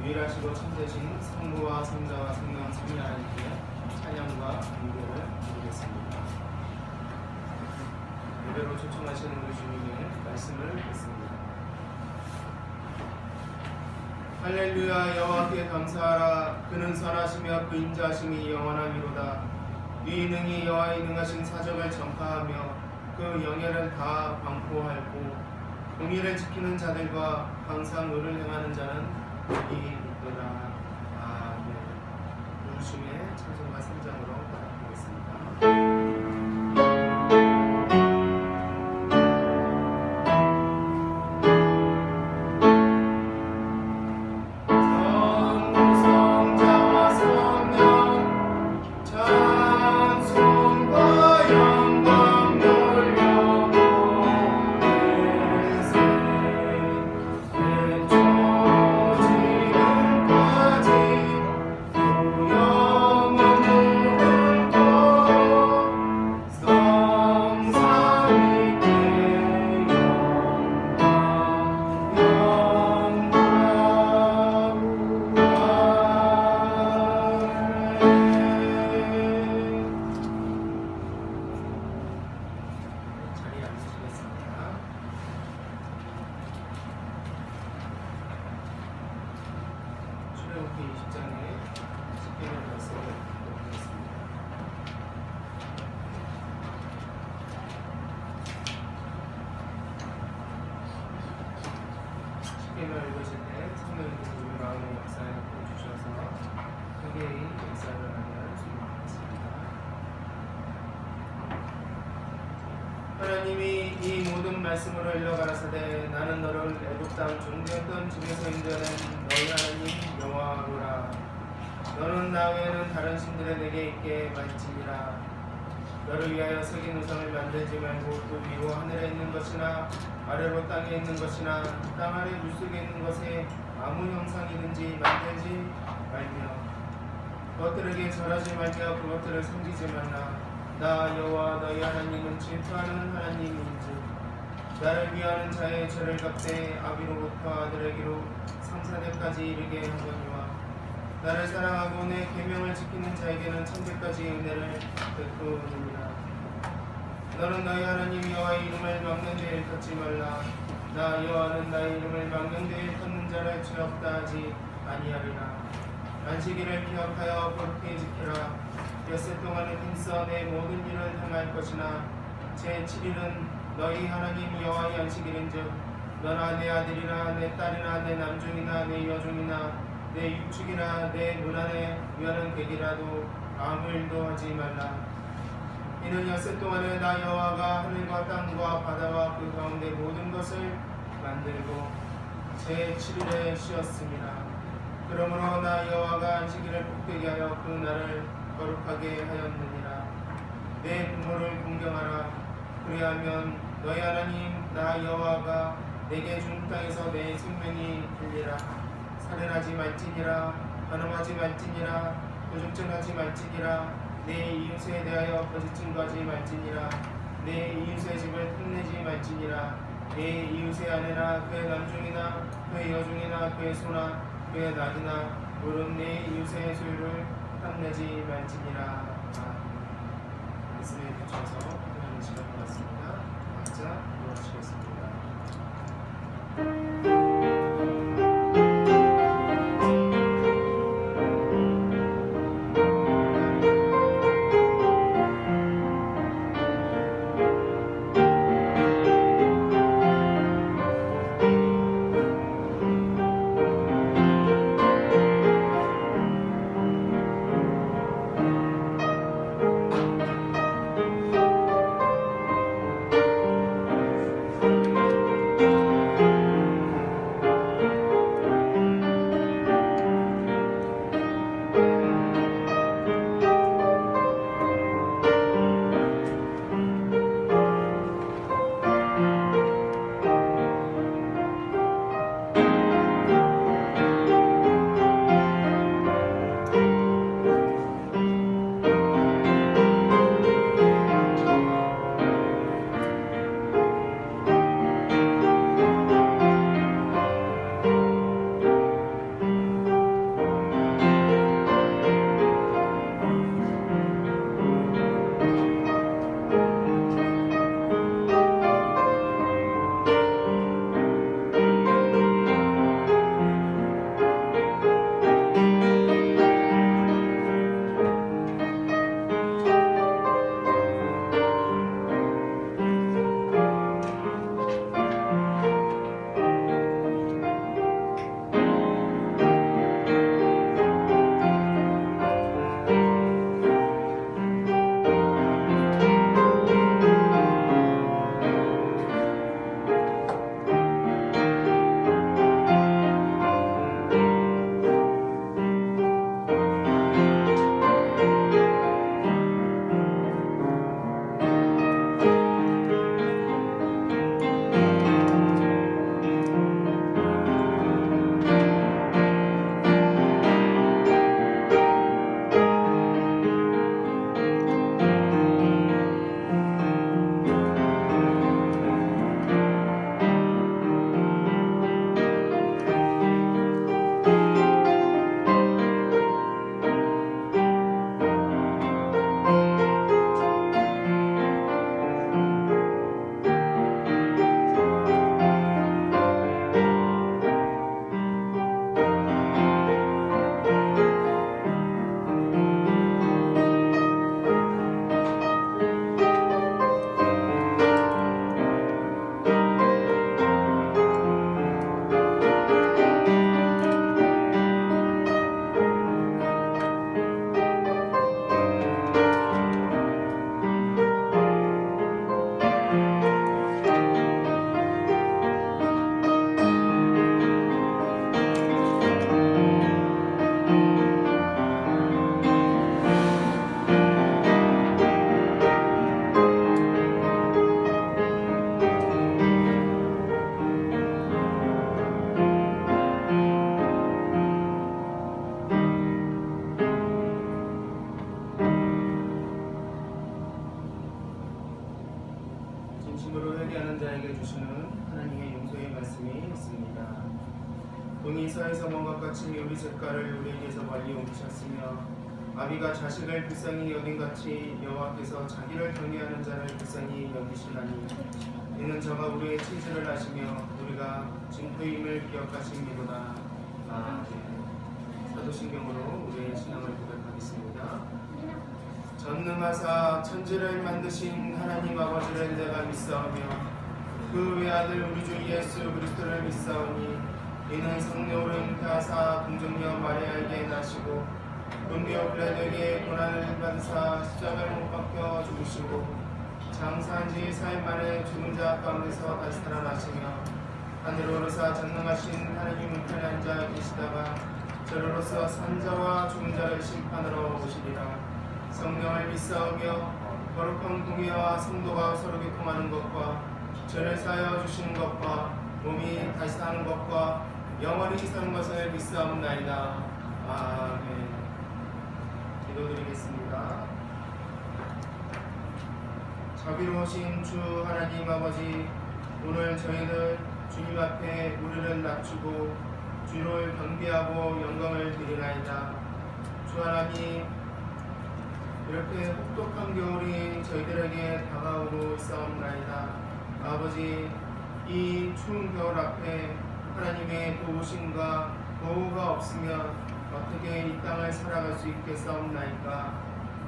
유일하시고 천대신 성부와 성자와 성령 삼위하나님께 찬양과 경배를 드리겠습니다. 예배로 초청하시는 우리 주님의 말씀을 듣습니다. 할렐루야. 여호와께 감사하라. 그는 선하시며 그 인자하심이 영원하미로다. 네 능히 여호와의 능하신 사적을 전파하며 그 영예를 다 광포하였고 공의를 지키는 자들과 항상 의를 행하는 자는 복이 있도다. 아멘. 우리 주님의 찬송과 선장으로 받아보겠습니다. 출애굽기 20장에 십계명 말씀을 보겠습니다. 십계명 읽으실 때 성령님께서 우리 마음의 역사에 주셔서 회개의 역사를 하기를 소망하겠습니다. 하나님이 이 모든 말씀으로 일러 가라사대 나는 너를 애굽 땅 종되었던 집에서 인도하는 너희 하나님 여호와로라. 너는 나 외에는 다른 신들에 내게 있게 말지니라. 너를 위하여 새긴 우상을 만들지 말고 그 위로 하늘에 있는 것이나 아래로 땅에 있는 것이나 땅 아래 물속에 있는 것에 아무 형상이든지 만들지 말며 그것들에게 절하지 말며 그것들을 섬기지 말라. 나 여호와 너희 하나님은 질투하는 하나님인즉 나를 위하는 자의 죄를 갚되 아비로부터 아들에게로 상사대까지 이르게 하거니와 나를 사랑하고 내 계명을 지키는 자에게는 천대까지 은혜를 베푸느니라. 너는 너희 하나님 여호와의 이름을 막는 데에 일컫지 말라. 나 여호와는 나의 이름을 막는 데에 일컫는 자를 죄 없다 하지 아니하리라. 안식일을 기억하여 거룩히 지키라. 엿새 동안에 힘써 내 모든 일을 행할 것이나 제7일은 너희 하나님 여호와의 안식일인즉 너나 내 아들이나 내 딸이나 내 남종이나 내 여종이나 내 육축이나 내 문안에 위하는 객이라도 아무 일도 하지 말라. 이는 엿새 동안에 나 여호와가 하늘과 땅과 바다와 그 가운데 모든 것을 만들고 제7일에 쉬었습니다. 그러므로 나 여호와가 안식일을 복되게 하여 그 날을 거룩하게 하였느니라. 내 부모를 공경하라. 그리하면 너희 하나님 나 여호와가 내게 준 땅에서 내 생명이 들리라. 살인하지 말지니라. 간음하지 말지니라. 도둑질하지 말지니라. 내 이웃에 대하여 거짓 증거하지 말지니라. 내 이웃의 집을 탐내지 말지니라. 내 이웃의 아내나 그의 남종이나 그의 여종이나 그의 소나 그의 낙이나 물은 내 이웃의 소유를 탐내지 말지니라. 말씀에 붙여서 하나님 시간 받았습니다. 각자 누워주시겠습니다. 하늘에서 먼 것 같이 우리 색깔을 우리에게서 멀리 옮기셨으며 아비가 자식을 불쌍히 여긴같이 여호와께서 자기를 경외하는 자를 불쌍히 여기시나니 이는 저가 우리의 치즈를 하시며 우리가 징표임을 기억하심이로다. 아멘. 사도신경으로 우리의 신앙을 고백하겠습니다. 전능하사 천지를 만드신 하나님 아버지를 내가 믿사오며 그 외아들 우리 주 예수 그리스도를 믿사오니 이는 성령으로 잉태하사 동정녀 마리아에게 나시고 본디오 빌라도에게 고난을 받으사 십자가에 못 박혀 죽으시고 장사한 지 4일 만에 죽은 자 가운데서 다시 살아나시며 하늘로 오르사 전능하신 하나님 우편에 앉아 계시다가 저로서 산자와 죽은 자를 심판하러 오시리라. 성령을 믿사오며 거룩한 공의와 성도가 서로 교통하는 것과 죄를 사하여 주시는 것과 몸이 다시 사는 것과 영원히 사는 것을 믿사옵나이다. 아멘. 기도드리겠습니다. 자비로우신 주 하나님 아버지, 오늘 저희들 주님 앞에 우리를 낮추고 주를 경배하고 영광을 드리나이다. 주 하나님, 이렇게 혹독한 겨울이 저희들에게 다가오고 있사옵나이다. 아버지, 이 추운 겨울 앞에 하나님의 도우심과 보호가 없으면 어떻게 이 땅을 살아갈 수 있겠사옵나이까.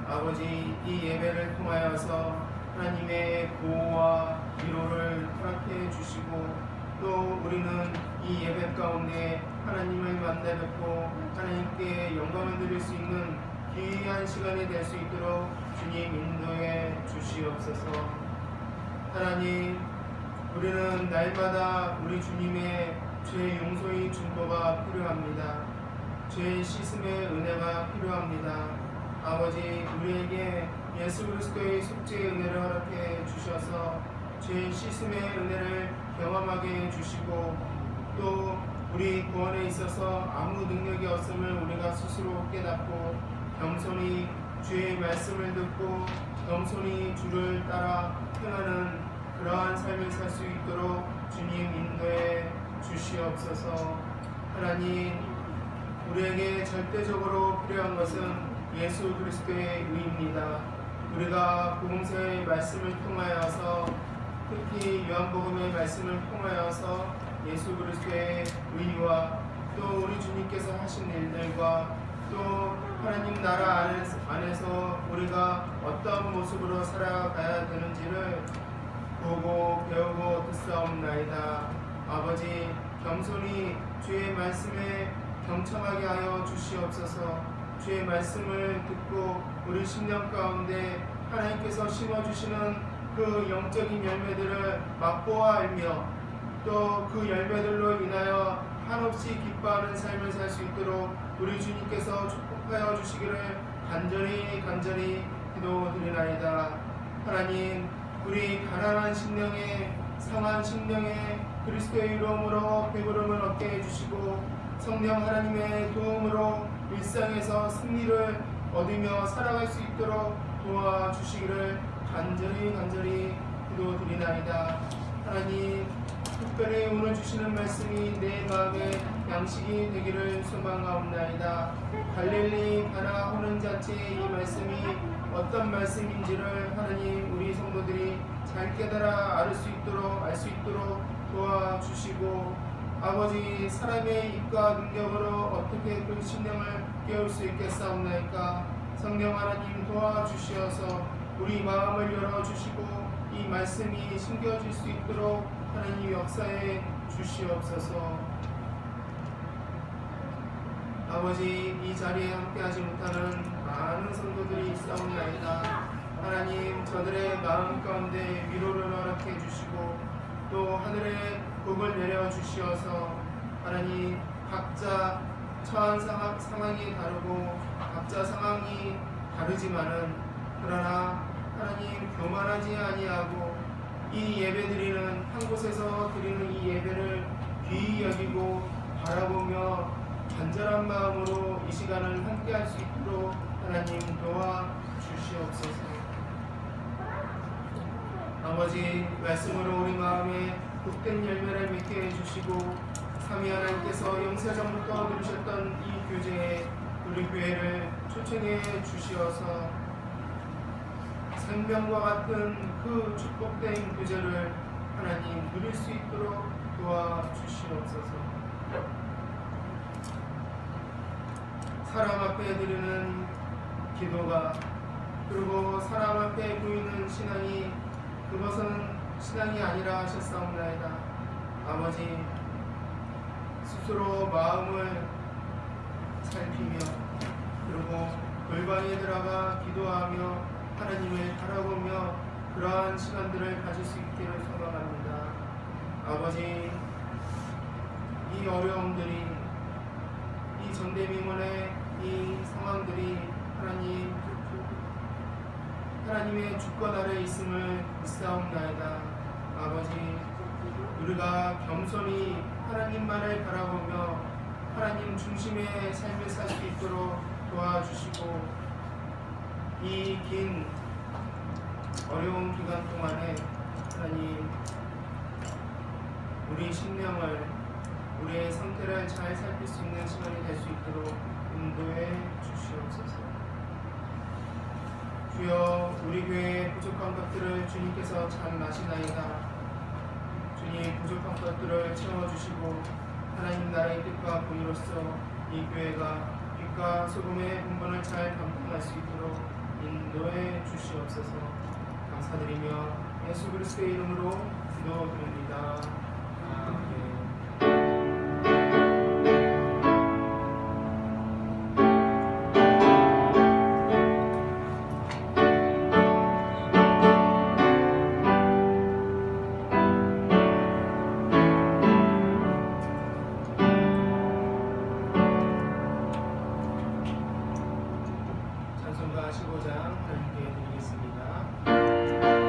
아버지, 이 예배를 통하여서 하나님의 보호와 위로를 허락해 주시고 또 우리는 이 예배 가운데 하나님을 만나 뵙고 하나님께 영광을 드릴 수 있는 귀한 시간이 될 수 있도록 주님 인도해 주시옵소서. 하나님, 우리는 날마다 우리 주님의 죄 용서의 중보가 필요합니다. 죄 씻음의 은혜가 필요합니다. 아버지, 우리에게 예수 그리스도의 속죄의 은혜를 허락해 주셔서 죄 씻음의 은혜를 경험하게 해주시고 또 우리 구원에 있어서 아무 능력이 없음을 우리가 스스로 깨닫고 겸손히 주의 말씀을 듣고 겸손히 주를 따라 행하는 그러한 삶을 살 수 있도록 주님 인도해 주시옵소서. 하나님, 우리에게 절대적으로 필요한 것은 예수 그리스도의 의입니다. 우리가 복음서의 말씀을 통하여서 특히 요한복음의 말씀을 통하여서 예수 그리스도의 의와 또 우리 주님께서 하신 일들과 또 하나님 나라 안에서 우리가 어떤 모습으로 살아가야 되는지를 보고 배우고 듣사옵나이다. 아버지, 겸손히 주의 말씀에 경청하게 하여 주시옵소서. 주의 말씀을 듣고 우리 심령 가운데 하나님께서 심어주시는 그 영적인 열매들을 맛보아 알며 또 그 열매들로 인하여 한없이 기뻐하는 삶을 살 수 있도록 우리 주님께서 축복하여 주시기를 간절히 기도드리나이다. 하나님, 우리 가난한 심령에 상한 심령에 그리스도의 이름으로 배부름을 얻게 해주시고 성령 하나님의 도움으로 일상에서 승리를 얻으며 살아갈 수 있도록 도와주시기를 간절히 기도드리나이다. 하나님, 특별히 오늘 주시는 말씀이 내 마음의 양식이 되기를 소망하옵나이다. 갈릴리 가나 호는 자체의 이 말씀이 어떤 말씀인지를 하나님 우리 성도들이 잘 깨달아 알 수 있도록 도와주시고 아버지, 사람의 입과 능력으로 어떻게 그 심령을 깨울 수 있겠사옵나이까. 성령 하나님 도와주시어서 우리 마음을 열어주시고 이 말씀이 숨겨질 수 있도록 하나님 역사해 주시옵소서. 아버지, 이 자리에 함께하지 못하는 많은 성도들이 있사옵나이다. 하나님, 저들의 마음 가운데 위로를 허락해 주시고 또 하늘의 복을 내려 주시어서 하나님, 각자 처한 상황이 다르고 각자 상황이 다르지만은 그러나 하나님, 교만하지 아니하고 이 예배드리는 한 곳에서 드리는 이 예배를 귀히 여기고 바라보며 간절한 마음으로 이 시간을 함께할 수 있도록 하나님 도와주시옵소서. 아버지, 말씀으로 우리 마음에 복된 열매를 맺게 해주시고 삼위 하나님께서 영세전부터 누리셨던 이 교제에 우리 교회를 초청해 주시어서 생명과 같은 그 축복된 교제를 하나님 누릴 수 있도록 도와주시옵소서. 사람 앞에 드리는 기도가 그리고 사람 앞에 보이는 신앙이 그것은 신앙이 아니라 하셨사옵나이다. 아버지 스스로 마음을 살피며 그리고 골방에 들어가 기도하며 하나님을 바라보며 그러한 시간들을 가질 수 있기를 소망합니다. 아버지 이 어려움들이 이 전대미문의 이 상황들이 하나님의 주권 아래 있음을 믿사옵나이다. 아버지 우리가 겸손히 하나님만을 바라보며 하나님 중심의 삶을 살 수 있도록 도와주시고 이 긴 어려운 기간 동안에 하나님 우리 심령을 우리의 상태를 잘 살필 수 있는 시간이 될 수 있도록 인도해 주시옵소서. 주여 우리 교회의 부족한 것들을 주님께서 잘 아시나이다. 주님 부족한 것들을 채워주시고 하나님 나라의 뜻과 본의로서 이 교회가 빛과 소금의 분번을 잘 감당할 수 있도록 인도해 주시옵소서. 감사드리며 예수 그리스도의 이름으로 기도드립니다. 아멘. 찬송가 15장 함께 드리겠습니다.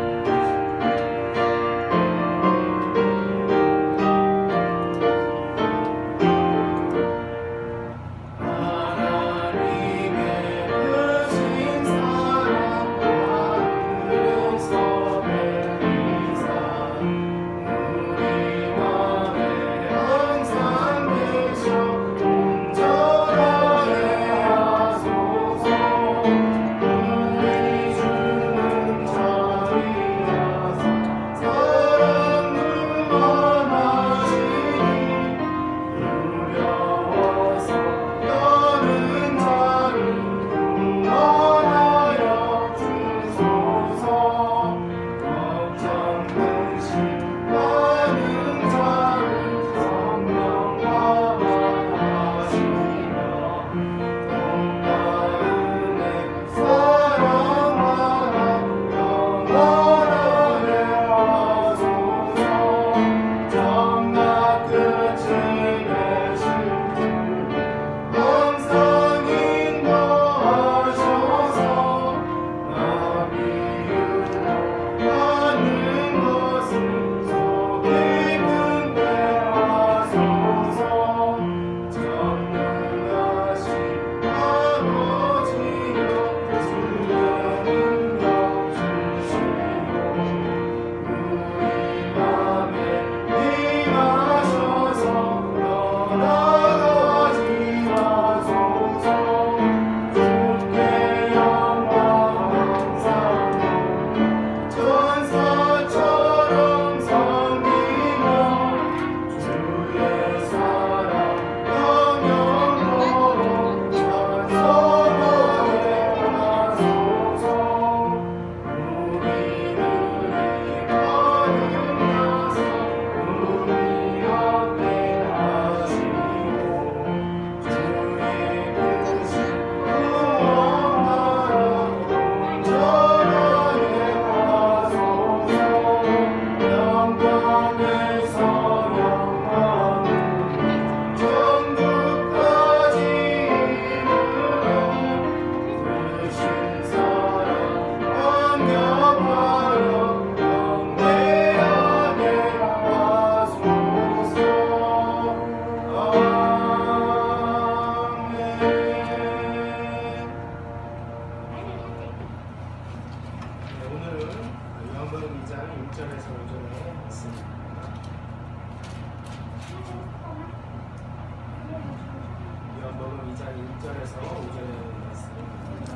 4절에서 5절의 말씀입니다.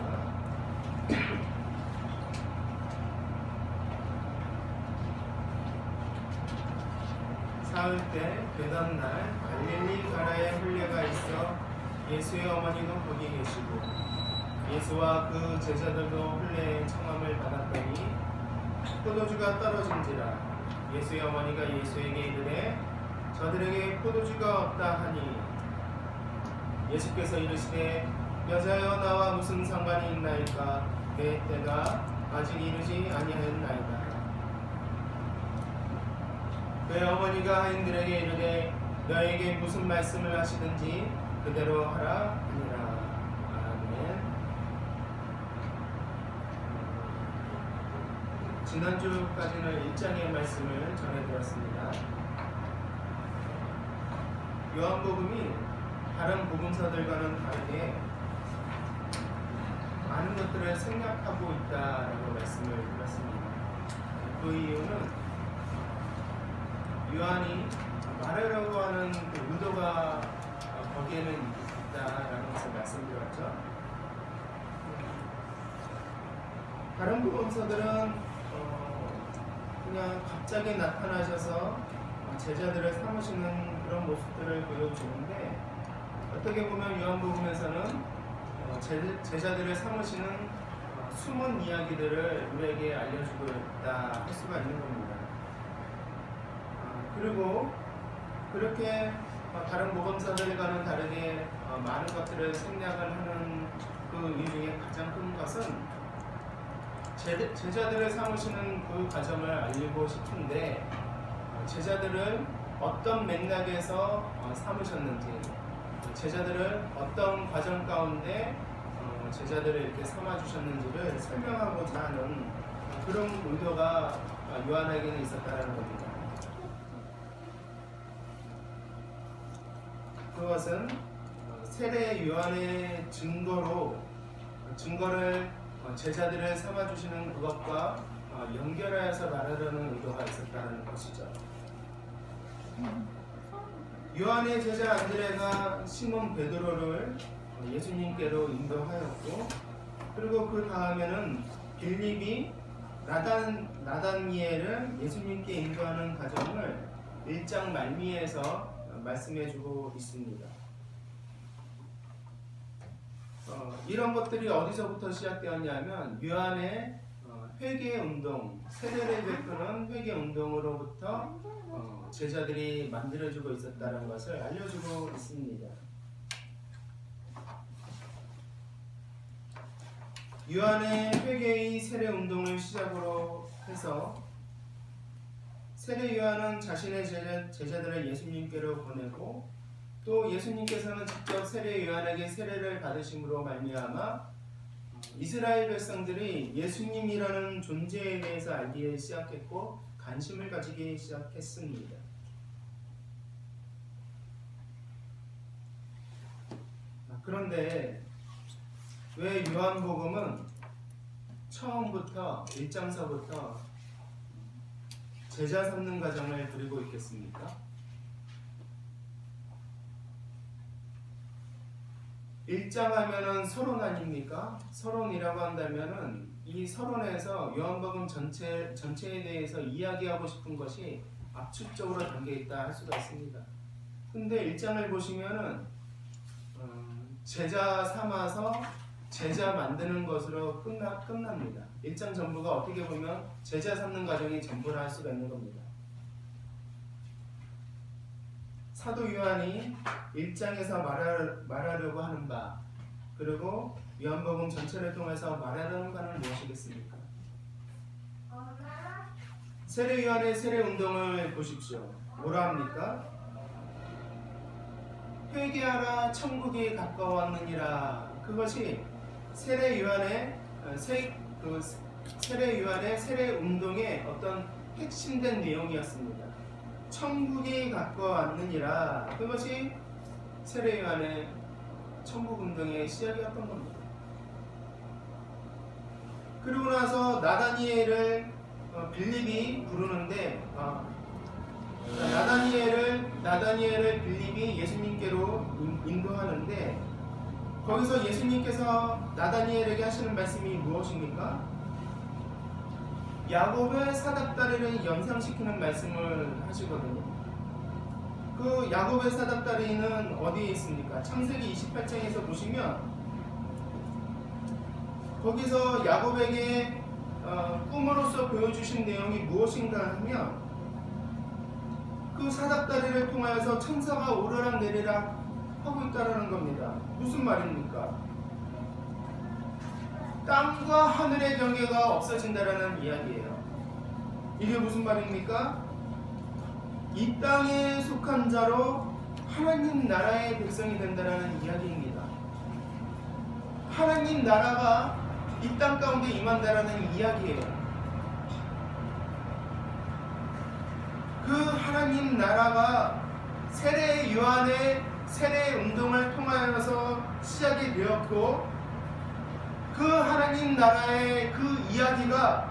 사흘 때 되던 날 갈릴리 가라에 흘레가 있어 예수의 어머니도 거기 계시고 예수와 그 제자들도 흘레의 청함을 받았더니 포도주가 떨어진지라. 예수의 어머니가 예수에게 이르되 저들에게 포도주가 없다 하니 예수께서 이르시되 여자여 나와 무슨 상관이 있나이까 내 때가 아직 이르지 아니하였나이다. 그의 어머니가 하인들에게 이르되 너에게 무슨 말씀을 하시든지 그대로 하라 하니라. 아멘. 지난주까지는 1장의 말씀을 전해드렸습니다. 요한복음이 다른 복음서들과는 다르게 많은 것들을 생략하고 있다라고 말씀을 드렸습니다. 그 이유는 요한이 말하려고 하는 그 의도가 거기에는 있다라는 것을 말씀드렸죠. 다른 복음서들은 그냥 갑자기 나타나셔서 제자들을 삼으시는 그런 모습들을 보여주는데 어떻게 보면 요한복음에서는 제자들을 삼으시는 숨은 이야기들을 우리에게 알려주고 있다 할 수가 있는 겁니다. 그리고 그렇게 다른 복음서들과는 다르게 많은 것들을 생략을 하는 그 이유 중에 가장 큰 것은 제자들을 삼으시는 그 과정을 알리고 싶은데 제자들을 어떤 맥락에서 삼으셨는지 제자들을 어떤 과정 가운데 제자들을 이렇게 삼아주셨는지를 설명하고자 하는 그런 의도가 요한에게는 있었다는 겁니다. 그것은 세례 요한의 증거를 제자들을 삼아주시는 그것과 연결하여서 말하려는 의도가 있었다는 것이죠. 요한의 제자 안드레가 시몬 베드로를 예수님께로 인도하였고 그리고 그 다음에는 빌립이 나다니엘을 예수님께 인도하는 과정을 1장 말미에서 말씀해주고 있습니다. 이런 것들이 어디서부터 시작되었냐면 요한의 회개 운동, 세례를 베푸는 회개 운동으로부터 제자들이 만들어지고 있었다는 것을 알려주고 있습니다. 요한의 회개의 세례 운동을 시작으로 해서 세례 요한은 자신의 제자들을 예수님께로 보내고 또 예수님께서는 직접 세례 요한에게 세례를 받으심으로 말미암아 이스라엘 백성들이 예수님이라는 존재에 대해서 알기 시작했고 관심을 가지기 시작했습니다. 그런데 왜 요한복음은 처음부터 1장서부터 제자 삼는 과정을 그리고 있겠습니까? 일장 하면은 서론 아닙니까? 서론이라고 한다면은 이 서론에서 요한복음 전체에 대해서 이야기하고 싶은 것이 압축적으로 담겨 있다 할 수가 있습니다. 근데 1장을 보시면은 제자 삼아서 제자 만드는 것으로 끝납니다. 1장 전부가 어떻게 보면 제자 삼는 과정이 전부라 할 수가 있는 겁니다. 사도 요한이 1장에서 말하려고 하는 바 그리고 요한복음 전체를 통해서 말하려는 바는 무엇이겠습니까? 세례 요한의 세례 운동을 보십시오. 뭐라 합니까? 회개하라 천국이 가까웠느니라. 그것이 세례 요한의 세례 운동의 어떤 핵심된 내용이었습니다. 천국이 가까웠느니라. 그것이 세례 요한의 천국 운동의 시작이었던 겁니다. 그리고 나서 나다니엘을 빌립이 부르는데 나다니엘을 빌립이 예수님께로 인도하는데 거기서 예수님께서 나다니엘에게 하시는 말씀이 무엇입니까? 야곱의 사닥다리를 연상시키는 말씀을 하시거든요. 그 야곱의 사닥다리는 어디에 있습니까? 창세기 28장에서 보시면 거기서 야곱에게 꿈으로써 보여주신 내용이 무엇인가 하면 그 사닥다리를 통하여서 천사가 오르락 내리락 하고 있다라는 겁니다. 무슨 말입니까? 땅과 하늘의 경계가 없어진다라는 이야기예요. 이게 무슨 말입니까? 이 땅에 속한 자로 하나님 나라의 백성이 된다라는 이야기입니다. 하나님 나라가 이 땅 가운데 임한다라는 이야기예요. 그 하나님 나라가 세례 요한의 세례 운동을 통하여서 시작이 되었고, 그 하나님 나라의 그 이야기가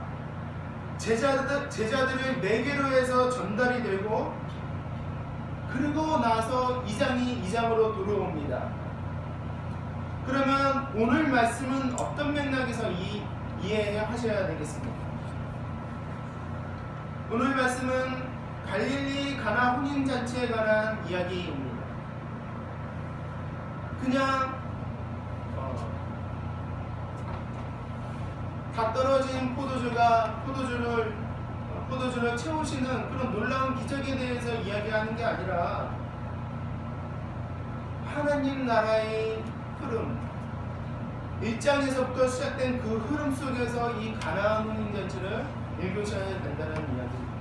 제자들을 매개로 해서 전달이 되고, 그리고 나서 2장이 2장으로 돌아옵니다. 그러면 오늘 말씀은 어떤 맥락에서 이해하셔야 되겠습니까? 오늘 말씀은 갈릴리 가나 혼인잔치에 관한 이야기입니다. 그냥 다 떨어진 포도주를 채우시는 그런 놀라운 기적에 대해서 이야기하는 게 아니라 하나님 나라의 흐름, 1장에서부터 시작된 그 흐름 속에서 이 가나안 혼인잔치를 읽으셔야 된다는 이야기입니다.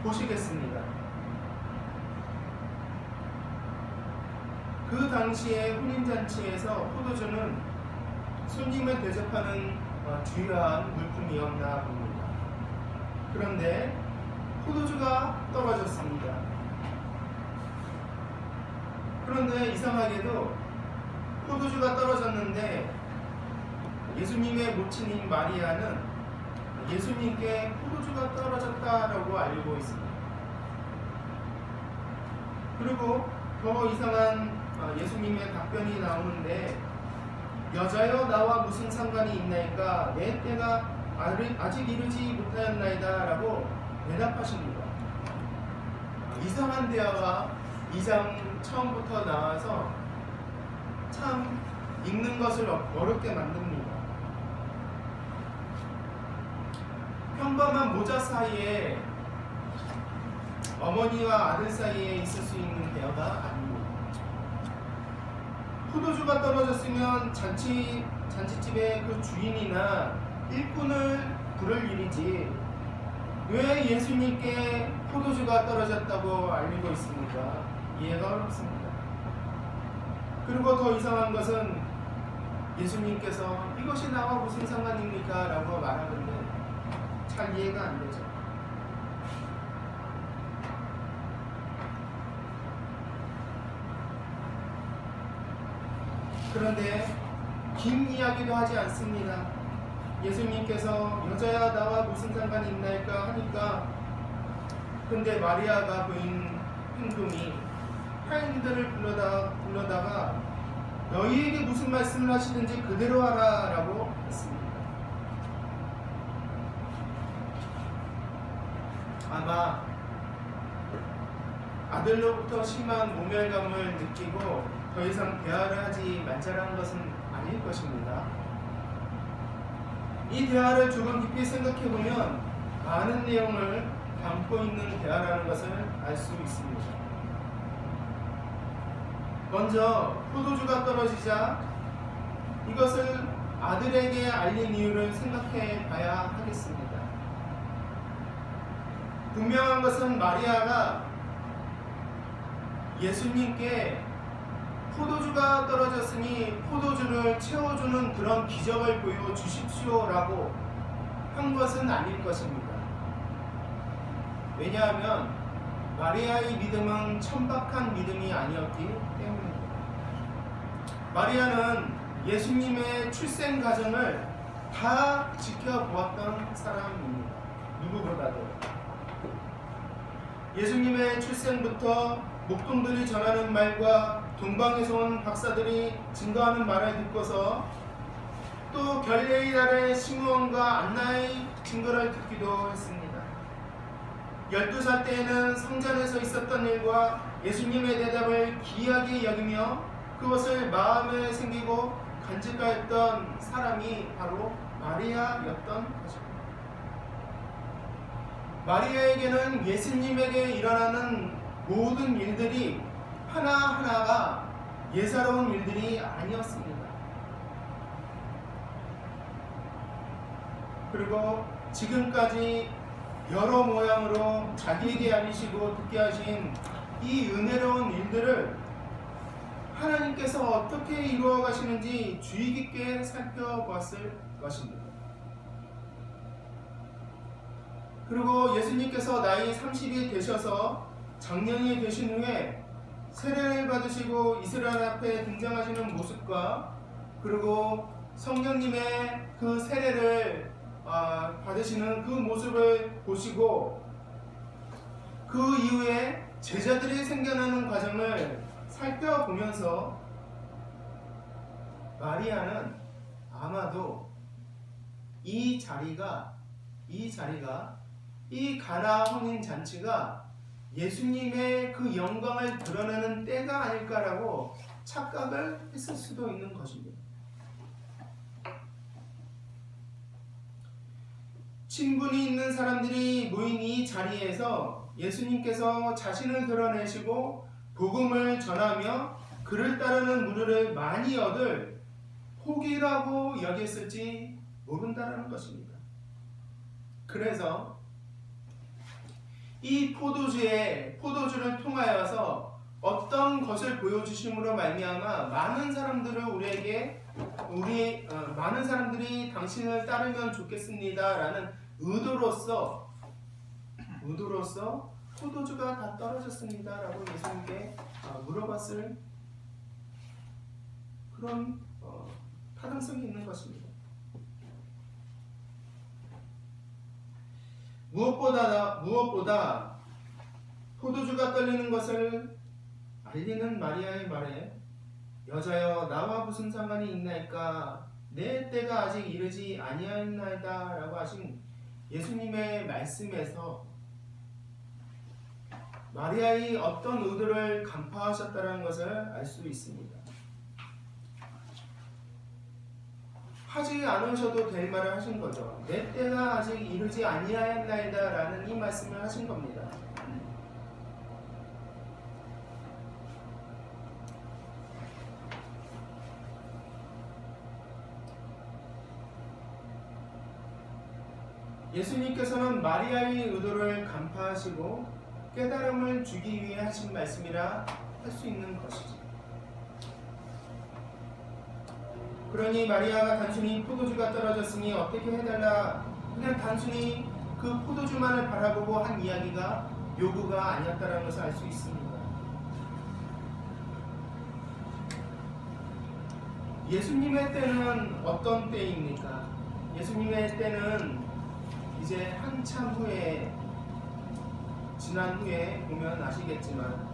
보시겠습니다. 그 당시의 혼인잔치에서 포도주는 손님을 대접하는 주요한 물품이었나 봅니다. 그런데 포도주가 떨어졌습니다. 그런데 이상하게도 포도주가 떨어졌는데 예수님의 모친인 마리아는 예수님께 포도주가 떨어졌다라고 알고 있습니다. 그리고 더 이상한 예수님의 답변이 나오는데, 여자여 나와 무슨 상관이 있나이까? 내 때가 아직 이르지 못하였나이다 라고 대답하십니다. 이상한 대화가 2장 처음부터 나와서 참 읽는 것을 어렵게 만듭니다. 평범한 모자 사이에, 어머니와 아들 사이에 있을 수 있는 대화가 아닙니다. 포도주가 떨어졌으면 잔치집의 그 주인이나 일꾼을 부를 일이지, 왜 예수님께 포도주가 떨어졌다고 알리고 있습니까? 이해가 어렵습니다. 그리고 더 이상한 것은 예수님께서 이것이 나와 무슨 상관입니까? 라고 말하는데 잘 이해가 안 되죠. 그런데 긴 이야기도 하지 않습니다. 예수님께서 여자야 나와 무슨 상관이 있나이까 하니까, 근데 마리아가 보인 행동이 하인들을 불러다가 너희에게 무슨 말씀을 하시든지 그대로 하라 라고 했습니다. 아마 아들로부터 심한 모멸감을 느끼고 더 이상 대화를 하지 말자라는 것은 아닐 것입니다. 이 대화를 조금 깊이 생각해보면 많은 내용을 담고 있는 대화라는 것을 알 수 있습니다. 먼저 포도주가 떨어지자 이것을 아들에게 알린 이유를 생각해 봐야 하겠습니다. 분명한 것은 마리아가 예수님께 포도주가 떨어졌으니 포도주를 채워주는 그런 기적을 보여주십시오라고 한 것은 아닐 것입니다. 왜냐하면 마리아의 믿음은 천박한 믿음이 아니었기 때문입니다. 마리아는 예수님의 출생 과정을 다 지켜보았던 사람입니다. 누구보다도. 예수님의 출생부터 목동들이 전하는 말과 동방에서 온 박사들이 증거하는 말을 듣고서 또 갈릴리 나라의 시므온과 안나의 증거를 듣기도 했습니다. 12살 때에는 성전에서 있었던 일과 예수님의 대답을 기이하게 여기며 그것을 마음에 생기고 간직하였던 사람이 바로 마리아였던 것입니다. 마리아에게는 예수님에게 일어나는 모든 일들이 하나하나가 예사로운 일들이 아니었습니다. 그리고 지금까지 여러 모양으로 자기에게 알리시고 듣게 하신 이 은혜로운 일들을 하나님께서 어떻게 이루어 가시는지 주의 깊게 살펴보았을 것입니다. 그리고 예수님께서 나이 30이 되셔서 장년이 되신 후에 세례를 받으시고 이스라엘 앞에 등장하시는 모습과 그리고 성령님의 그 세례를 받으시는 그 모습을 보시고 그 이후에 제자들이 생겨나는 과정을 살펴보면서 마리아는 아마도 이 자리가 이 가나 혼인 잔치가 예수님의 그 영광을 드러내는 때가 아닐까라고 착각을 했을 수도 있는 것입니다. 친분이 있는 사람들이 모인 이 자리에서 예수님께서 자신을 드러내시고 복음을 전하며 그를 따르는 무리를 많이 얻을 복이라고 여겼을지 모른다라는 것입니다. 그래서 이 포도주를 통하여서 어떤 것을 보여주심으로 말미암아 많은 사람들이 당신을 따르면 좋겠습니다라는 의도로서 포도주가 다 떨어졌습니다라고 예수님께 물어봤을 그런 타당성이 있는 것입니다. 무엇보다 포도주가 떨리는 것을 알리는 마리아의 말에 여자여 나와 무슨 상관이 있나이까 내 때가 아직 이르지 아니하였나이다 라고 하신 예수님의 말씀에서 마리아의 어떤 의도를 간파하셨다는 것을 알 수 있습니다. 하지 않으셔도 될 말을 하신 거죠. 내 때가 아직 이르지 아니하였나이다 라는 이 말씀을 하신 겁니다. 예수님께서는 마리아의 의도를 간파하시고 깨달음을 주기 위해 하신 말씀이라 할 수 있는 것이죠. 그러니 마리아가 단순히 포도주가 떨어졌으니 어떻게 해달라 그냥 단순히 그 포도주만을 바라보고 한 이야기가 요구가 아니었다는 것을 알 수 있습니다. 예수님의 때는 어떤 때입니까? 예수님의 때는 이제 한참 후에 지난 후에 보면 아시겠지만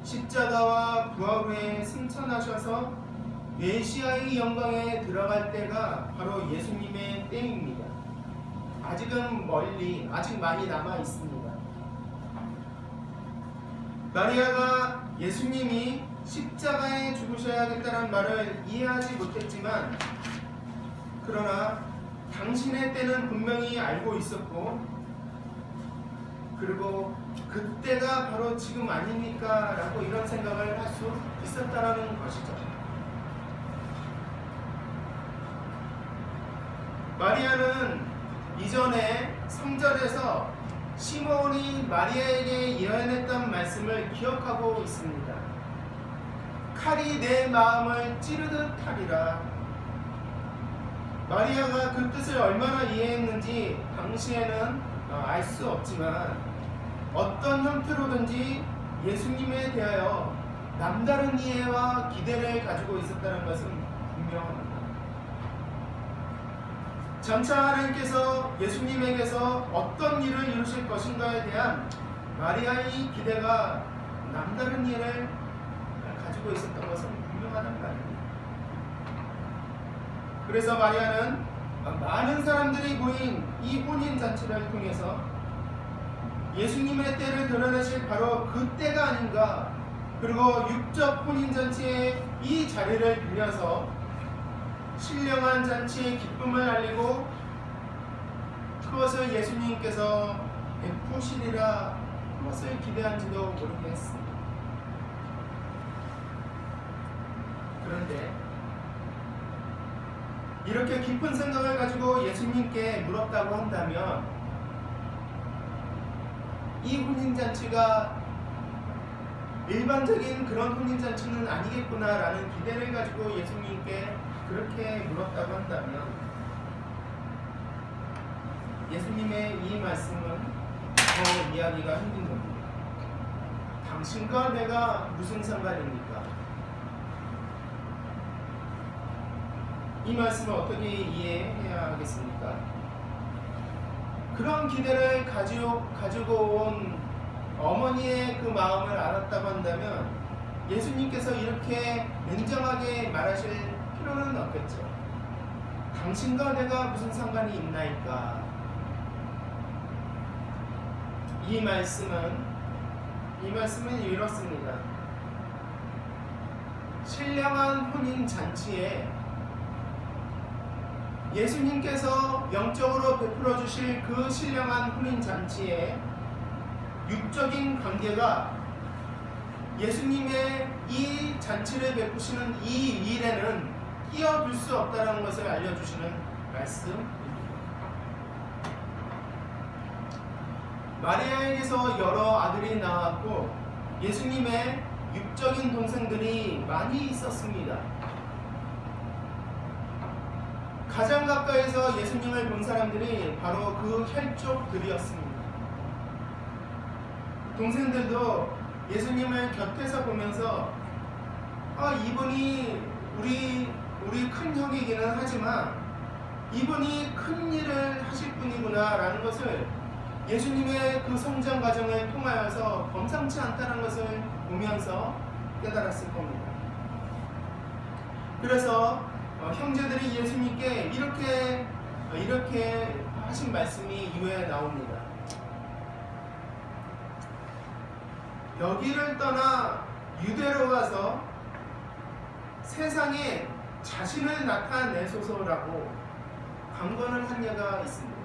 십자가와 부활 후에 승천하셔서 메시아의 영광에 들어갈 때가 바로 예수님의 때입니다. 아직 많이 남아 있습니다. 마리아가 예수님이 십자가에 죽으셔야겠다는 말을 이해하지 못했지만 그러나 당신의 때는 분명히 알고 있었고 그리고 그때가 바로 지금 아닙니까? 라고 이런 생각을 할 수 있었다는 것이죠. 마리아는 이전에 성전에서 시므온이 마리아에게 예언했던 말씀을 기억하고 있습니다. 칼이 내 마음을 찌르듯 하리라. 마리아가 그 뜻을 얼마나 이해했는지 당시에는 알 수 없지만 어떤 형태로든지 예수님에 대하여 남다른 이해와 기대를 가지고 있었다는 것은 분명합니다. 점차 하나님께서 예수님에게서 어떤 일을 이루실 것인가에 대한 마리아의 기대가 남다른 일을 가지고 있었던 것은 분명하단 말입니다. 그래서 마리아는 많은 사람들이 모인 이 혼인잔치를 통해서 예수님의 때를 드러내실 바로 그 때가 아닌가, 그리고 육적 혼인잔치의 이 자리를 빌려서 신령한 잔치의 기쁨을 알리고 그것을 예수님께서 베푸시리라, 그것을 기대한지도 모르겠습니다. 그런데 이렇게 깊은 생각을 가지고 예수님께 물었다고 한다면 이 혼인잔치가 일반적인 그런 혼인잔치는 아니겠구나라는 기대를 가지고 예수님께 그렇게 물었다고 한다면 예수님의 이 말씀은 더 이해하기가 힘든 겁니다. 당신과 내가 무슨 상관입니까? 이 말씀을 어떻게 이해해야 하겠습니까? 그런 기대를 가지고 온 어머니의 그 마음을 알았다고 한다면 예수님께서 이렇게 냉정하게 말하실 필요는 없겠죠. 당신과 내가 무슨 상관이 있나이까? 이 말씀은 이렇습니다. 신령한 혼인 잔치에 예수님께서 영적으로 베풀어 주실 그 신령한 혼인 잔치에 육적인 관계가 예수님의 이 잔치를 베푸시는 이 일에는 끼어들 수 없다는 것을 알려주시는 말씀입니다. 마리아에게서 여러 아들이 나왔고 예수님의 육적인 동생들이 많이 있었습니다. 가장 가까이서 예수님을 본 사람들이 바로 그 혈족들이었습니다. 동생들도 예수님을 곁에서 보면서 이분이 우리 큰 형이기는 하지만 이분이 큰 일을 하실 분이구나 라는 것을 예수님의 그 성장 과정을 통하여서 범상치 않다는 것을 보면서 깨달았을 겁니다. 그래서 형제들이 예수님께 이렇게 하신 말씀이 이후에 나옵니다. 여기를 떠나 유대로 가서 세상에 자신을 나타내소서라고 강권을 한 예가 있습니다.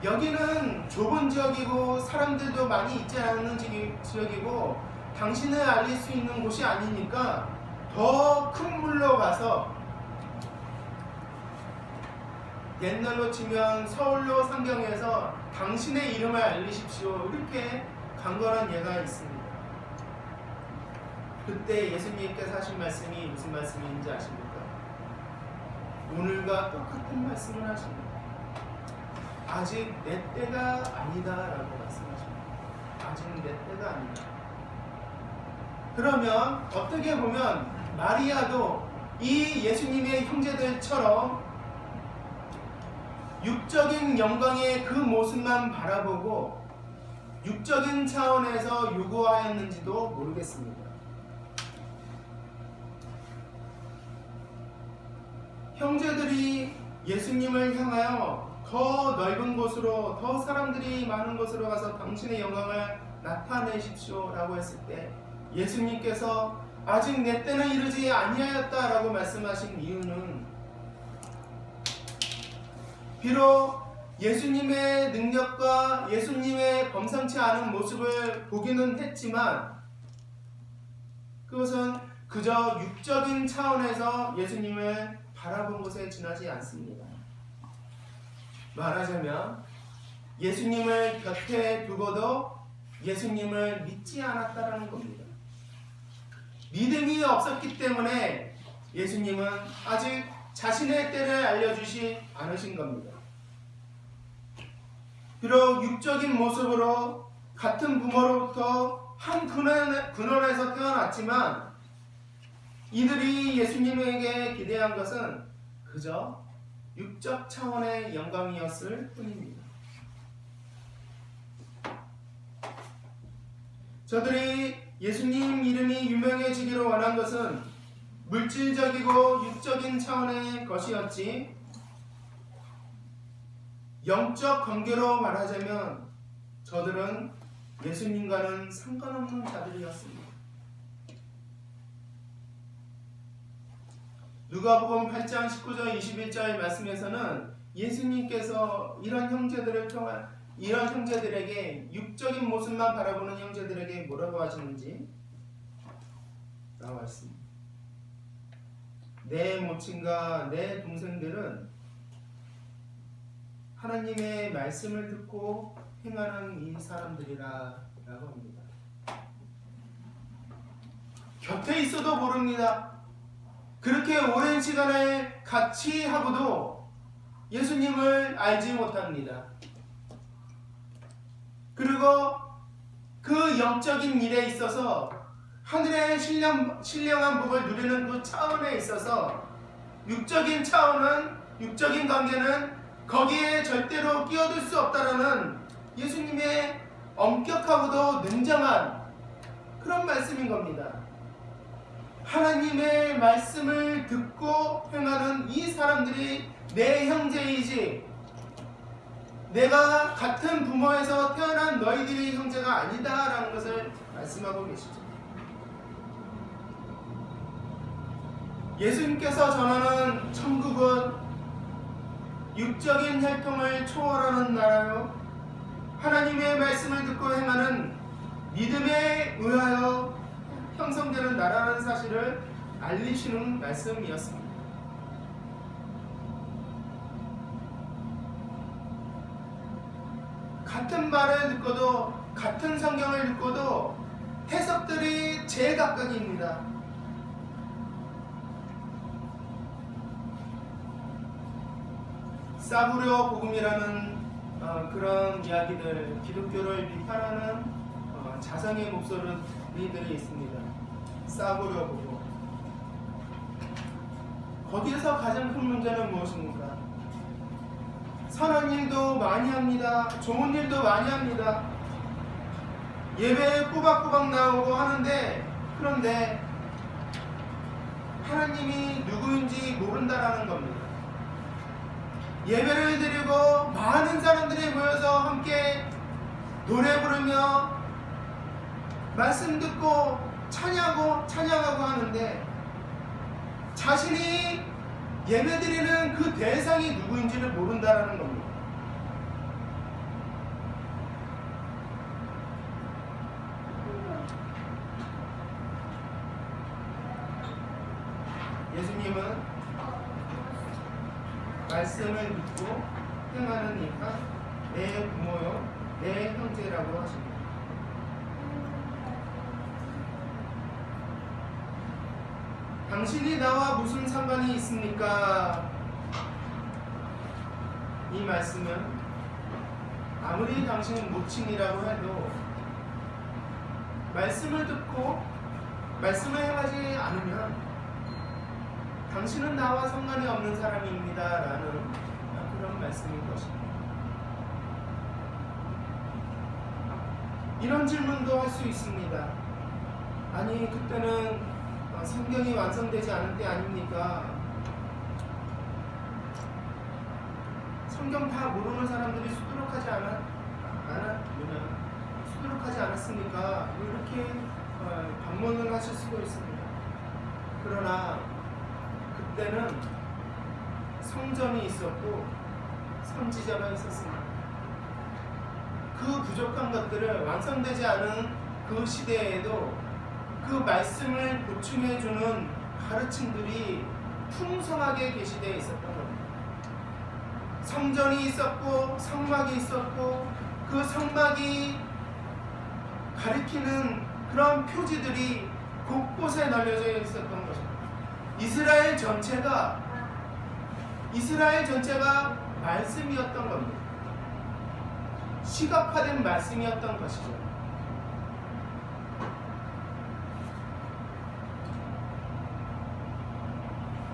여기는 좁은 지역이고 사람들도 많이 있지 않은 지역이고 당신을 알릴 수 있는 곳이 아니니까 더 큰 물로 가서 옛날로 치면 서울로 상경해서 당신의 이름을 알리십시오, 이렇게 강건한 예가 있습니다. 그때 예수님께서 하신 말씀이 무슨 말씀인지 아십니까? 오늘과 똑같은 말씀을 하십니다. 아직 내 때가 아니다 라고 말씀하십니다. 아직 내 때가 아니다. 그러면 어떻게 보면 마리아도 이 예수님의 형제들처럼 육적인 영광의 그 모습만 바라보고 육적인 차원에서 요구하였는지도 모르겠습니다. 형제들이 예수님을 향하여 더 넓은 곳으로, 더 사람들이 많은 곳으로 가서 당신의 영광을 나타내십시오 라고 했을 때 예수님께서 아직 내 때는 이르지 아니하였다 라고 말씀하신 이유는 비록 예수님의 능력과 예수님의 범상치 않은 모습을 보기는 했지만 그것은 그저 육적인 차원에서 예수님을 바라본 것에 지나지 않습니다. 말하자면 예수님을 곁에 두고도 예수님을 믿지 않았다라는 겁니다. 믿음이 없었기 때문에 예수님은 아직 자신의 때를 알려주지 않으신 겁니다. 비록 육적인 모습으로 같은 부모로부터 한 근원에서 태어났지만 이들이 예수님에게 기대한 것은 그저 육적 차원의 영광이었을 뿐입니다. 저들이 예수님 이름이 유명해지기를 원한 것은 물질적이고 육적인 차원의 것이었지, 영적 관계로 말하자면 저들은 예수님과는 상관없는 자들이었습니다. 누가복음 8장 19절 21절 말씀에서는 예수님께서 이런 형제들에게 육적인 모습만 바라보는 형제들에게 뭐라고 하시는지 나와 있습니다. 내 모친과 내 동생들은 하나님의 말씀을 듣고 행하는 이 사람들이라 라고 합니다. 곁에 있어도 모릅니다. 그렇게 오랜 시간을 같이 하고도 예수님을 알지 못합니다. 그리고 그 영적인 일에 있어서 하늘의 신령한 복을 누리는 그 차원에 있어서 육적인 차원은, 육적인 관계는 거기에 절대로 끼어들 수 없다라는 예수님의 엄격하고도 냉정한 그런 말씀인 겁니다. 하나님의 말씀을 듣고 행하는 이 사람들이 내 형제이지, 내가 같은 부모에서 태어난 너희들이 형제가 아니다라는 것을 말씀하고 계시죠. 예수님께서 전하는 천국은 육적인 혈통을 초월하는 나라요, 하나님의 말씀을 듣고 행하는 믿음에 의하여 형성되는 나라라는 사실을 알리시는 말씀이었습니다. 같은 말을 듣고도, 같은 성경을 듣고도 해석들이 제각각입니다. 사부려 복음이라는 그런 이야기들, 기독교를 비판하는 자성의 목소리들이 있습니다. 사부려 복음. 거기에서 가장 큰 문제는 무엇입니까? 선한 일도 많이 합니다. 좋은 일도 많이 합니다. 예배에 꼬박꼬박 나오고 하는데, 그런데 하나님이 누구인지 모른다라는 겁니다. 예배를 드리고 많은 사람들이 모여서 함께 노래 부르며 말씀 듣고 찬양하고 하는데 자신이 예배드리는 그 대상이 누구인지를 모른다라는 겁니다. 예수님은 말씀을 믿고 행하는 이가 내 부모요, 내 형제라고 하십니다. 당신이 나와 무슨 상관이 있습니까? 이 말씀은 아무리 당신은 모친이라고 해도 말씀을 듣고 말씀을 행하지 않으면 당신은 나와 상관이 없는 사람입니다 라는 그런 말씀인 것입니다. 이런 질문도 할 수 있습니다. 아니, 그때는 성경이 완성되지 않을 때 아닙니까? 성경 다 모르는 사람들이 수두룩하지 않았습니까? 이렇게 반문을 하실 수도 있습니다. 그러나 그때는 성전이 있었고 선지자가 있었습니다. 그 부족한 것들을 완성되지 않은 그 시대에도 그 말씀을 보충해주는 가르침들이 풍성하게 계시되어 있었던 겁니다. 성전이 있었고 성막이 있었고 그 성막이 가리키는 그런 표지들이 곳곳에 널려져 있었던 것입니다. 이스라엘 전체가 말씀이었던 겁니다. 시각화된 말씀이었던 것이죠.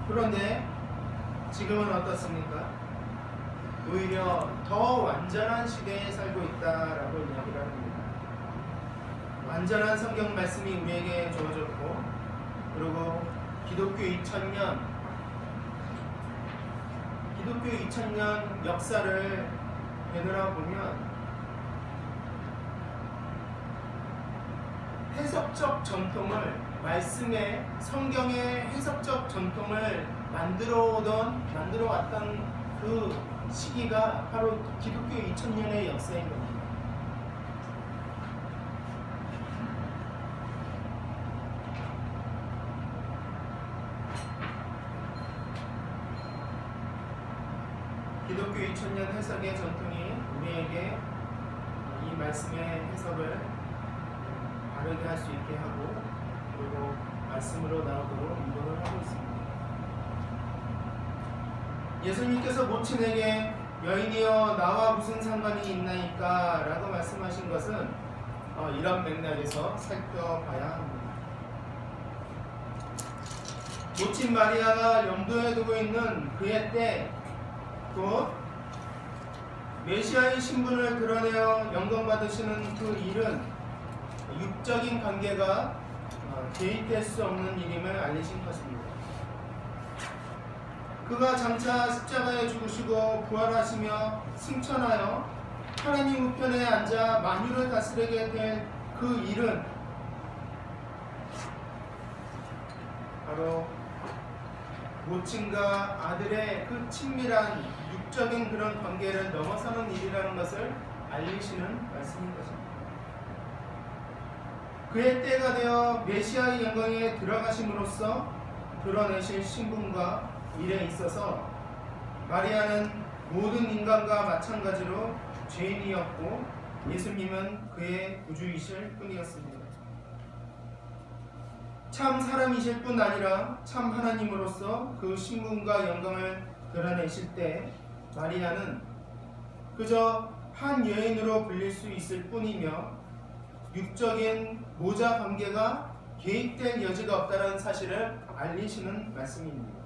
그런데 지금은 어떻습니까? 오히려 더 완전한 시대에 살고 있다라고 이야기를 합니다. 완전한 성경 말씀이 우리에게 주어졌고, 그리고 기독교 2000년 역사를 되돌아보면 해석적 전통을, 말씀의 성경의 해석적 전통을 만들어 왔던 그 시기가 바로 기독교 2000년의 역사인 겁니다. 기독교 2000년 해석의 전통이 우리에게 이 말씀의 해석을 바르게 할 수 있게 하고, 그리고 말씀으로 나오도록 인도를 하고 있습니다. 예수님께서 모친에게 여인이여 나와 무슨 상관이 있나이까 라고 말씀하신 것은 이런 맥락에서 살펴봐야 합니다. 모친 마리아가 염두에 두고 있는 그의 때, 곧 메시아의 신분을 드러내어 영광받으시는 그 일은 육적인 관계가 개입될 수 없는 일임을 알리신 것입니다. 그가 장차 십자가에 죽으시고 부활하시며 승천하여 하나님 우편에 앉아 만유를 다스리게 될 그 일은 바로 모친과 아들의 그 친밀한 육적인 그런 관계를 넘어서는 일이라는 것을 알리시는 말씀인 것입니다. 그의 때가 되어 메시아의 영광에 들어가심으로써 드러내실 신분과 일에 있어서 마리아는 모든 인간과 마찬가지로 죄인이었고 예수님은 그의 구주이실 뿐이었습니다. 참 사람이실 뿐 아니라 참 하나님으로서 그 신분과 영광을 드러내실 때 마리아는 그저 한 여인으로 불릴 수 있을 뿐이며 육적인 모자 관계가 개입될 여지가 없다는 사실을 알리시는 말씀입니다.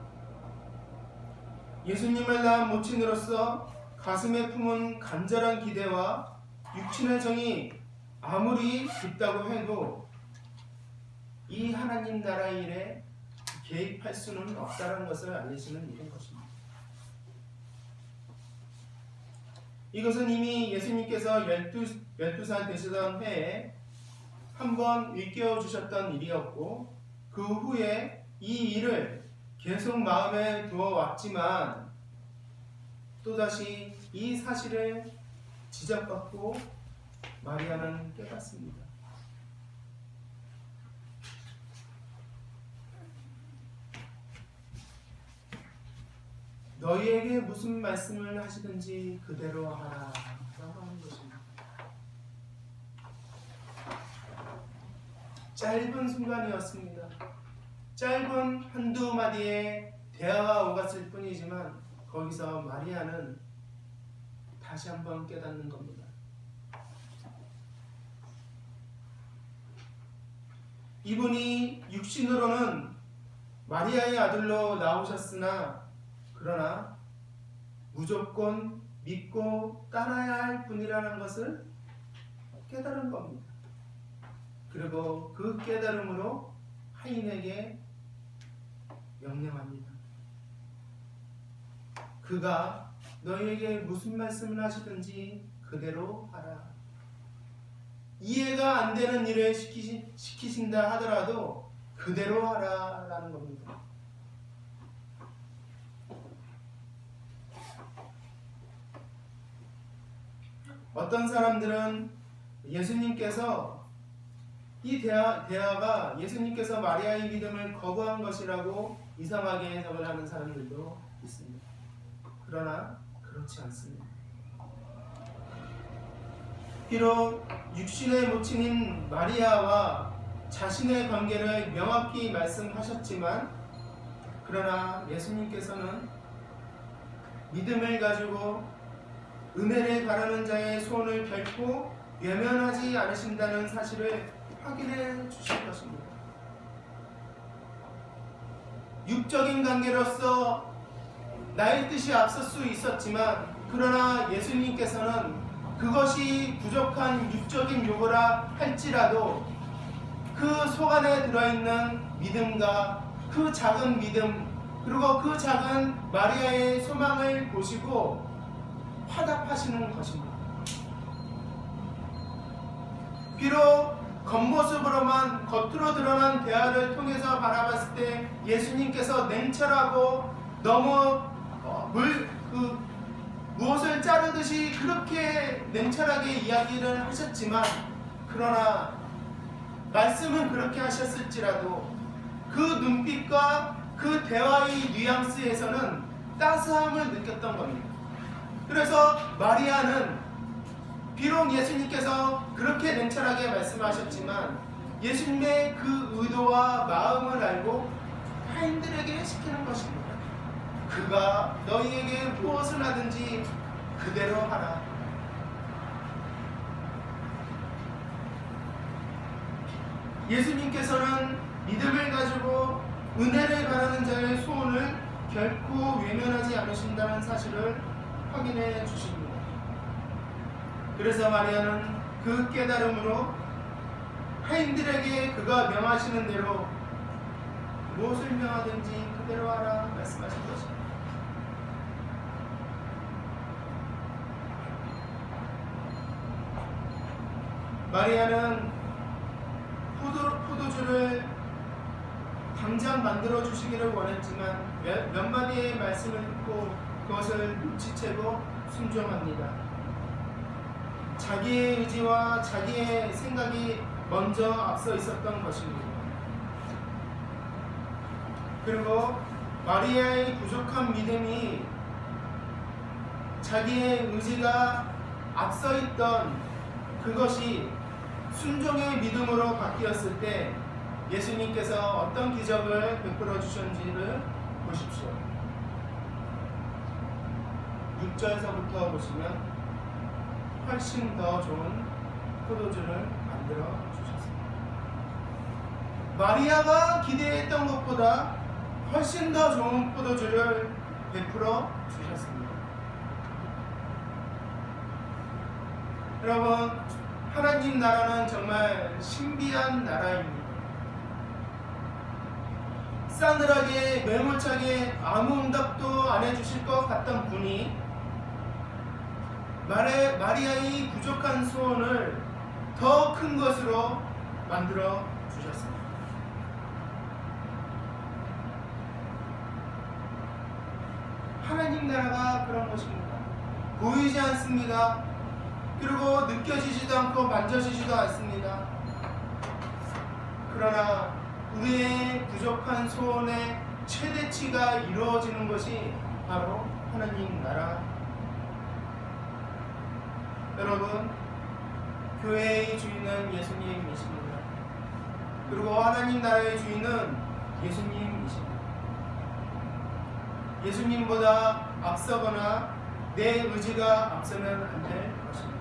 예수님을 낳은 모친으로서 가슴에 품은 간절한 기대와 육친의 정이 아무리 깊다고 해도 이 하나님 나라 일에 개입할 수는 없다는 것을 알리시는 일인 것입니다. 이것은 이미 예수님께서 12살 되시던 해에 한번 일깨워 주셨던 일이었고, 그 후에 이 일을 계속 마음에 두어 왔지만 또다시 이 사실을 지적받고 마리아는 깨닫습니다. 너희에게 무슨 말씀을 하시든지 그대로 하라 라고 하는 것입니다. 짧은 순간이었습니다. 짧은 한두 마디의 대화가 오갔을 뿐이지만 거기서 마리아는 다시 한번 깨닫는 겁니다. 이분이 육신으로는 마리아의 아들로 나오셨으나 그러나 무조건 믿고 따라야 할 분이라는 것을 깨달은 겁니다. 그리고 그 깨달음으로 하인에게 명령합니다. 그가 너희에게 무슨 말씀을 하시든지 그대로 하라. 이해가 안 되는 일을 시키신다 하더라도 그대로 하라라는 겁니다. 어떤 사람들은 예수님께서 이 대화가 예수님께서 마리아의 믿음을 거부한 것이라고 이상하게 해석을 하는 사람들도 있습니다. 그러나 그렇지 않습니다. 비록 육신의 모친인 마리아와 자신의 관계를 명확히 말씀하셨지만, 그러나 예수님께서는 믿음을 가지고 은혜를 바라는 자의 소원을 결코 외면하지 않으신다는 사실을 확인해 주실 것입니다. 육적인 관계로서 나의 뜻이 앞설 수 있었지만, 그러나 예수님께서는 그것이 부족한 육적인 요구라 할지라도 속 안에 들어있는 믿음과 그 작은 믿음, 그리고 그 작은 마리아의 소망을 보시고 화답하시는 것입니다. 비록 겉모습으로만, 겉으로 드러난 대화를 통해서 바라봤을 때 예수님께서 냉철하고 너무 무엇을 자르듯이 그렇게 냉철하게 이야기를 하셨지만, 그러나 말씀은 그렇게 하셨을지라도 그 눈빛과 그 대화의 뉘앙스에서는 따스함을 느꼈던 겁니다. 그래서 마리아는 비록 예수님께서 그렇게 냉철하게 말씀하셨지만 예수님의 그 의도와 마음을 알고 타인들에게 시키는 것입니다. 그가 너희에게 무엇을 하든지 그대로 하라. 예수님께서는 믿음을 가지고 은혜를 바라는 자의 소원을 결코 외면하지 않으신다는 사실을 확인해 주십니다. 그래서 마리아는 그 깨달음으로 하인들에게 그가 명하시는 대로 무엇을 명하든지 그대로 하라 말씀하신 것입니다. 마리아는 포도주를 당장 만들어 주시기를 원했지만 몇 마디의 말씀을 듣고 그것을 눈치채고 순종합니다. 자기의 의지와 자기의 생각이 먼저 앞서 있었던 것입니다. 그리고 마리아의 부족한 믿음이 자기의 의지가 앞서 있던 그것이 순종의 믿음으로 바뀌었을 때 예수님께서 어떤 기적을 베풀어 주셨는지를 보십시오. 6절서부터 보시면 훨씬 더 좋은 포도주를 만들어 주셨습니다. 마리아가 기대했던 것보다 훨씬 더 좋은 포도주를 베풀어 주셨습니다. 여러분, 하나님 나라는 정말 신비한 나라입니다. 싸늘하게 매몰차게 아무 응답도 안 해주실 것 같던 분이 마리아의 부족한 소원을 더 큰 것으로 만들어 주셨습니다. 하나님 나라가 그런 것입니다. 보이지 않습니다. 그리고 느껴지지도 않고 만져지지도 않습니다. 그러나 우리의 부족한 소원의 최대치가 이루어지는 것이 바로 하나님 나라. 여러분, 교회의 주인은 예수님이십니다. 그리고 하나님 나라의 주인은 예수님이십니다. 예수님보다 앞서거나 내 의지가 앞서면 안 될 것입니다.